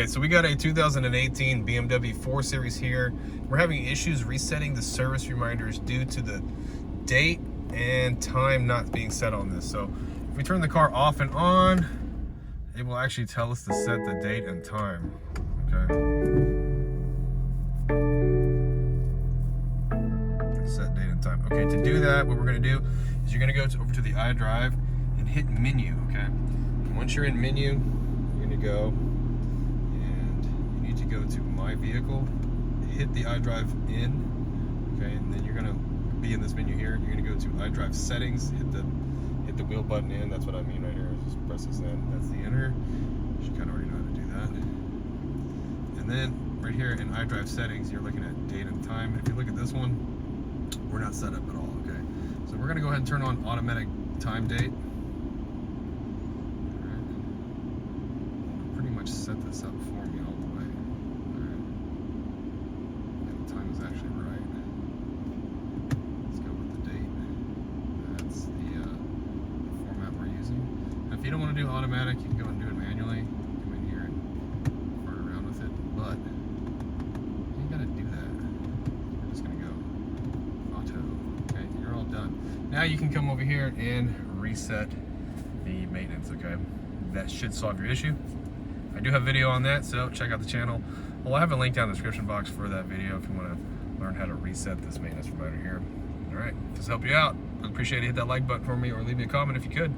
Okay, so we got a 2018 BMW 4 Series here. We're having issues resetting the service reminders due to the date and time not being set on this. So if we turn the car off and on, it will actually tell us to set the date and time. Okay. Set date and time. Okay, to do that, what we're going to do is you're going to go over to the iDrive and hit menu. Okay. And once you're in menu, you're going to go. To go to my vehicle, hit the iDrive in, okay, and then you're gonna be in this menu here. You're gonna go to iDrive settings, hit the wheel button in. That's what I mean right here. Just press this in. That's the enter. You should kind of already know how to do that. And then right here in iDrive settings, you're looking at date and time. If you look at this one, we're not set up at all. Okay, so we're gonna go ahead and turn on automatic time date. All right. Pretty much set this up for me all the way. Actually right. Let's go with the date. That's the format we're using. Now, if you don't want to do automatic, you can go and do it manually. Come in here and fart around with it, but you ain't gotta do that. We're just gonna go auto. Okay, you're all done. Now you can come over here and reset the maintenance. Okay, that should solve your issue. I do have a video on that, so check out the channel. Well, I have a link down in the description box for that video if you want to learn how to reset this maintenance reminder here. All right, just help you out. I'd appreciate it. Hit that like button for me or leave me a comment if you could.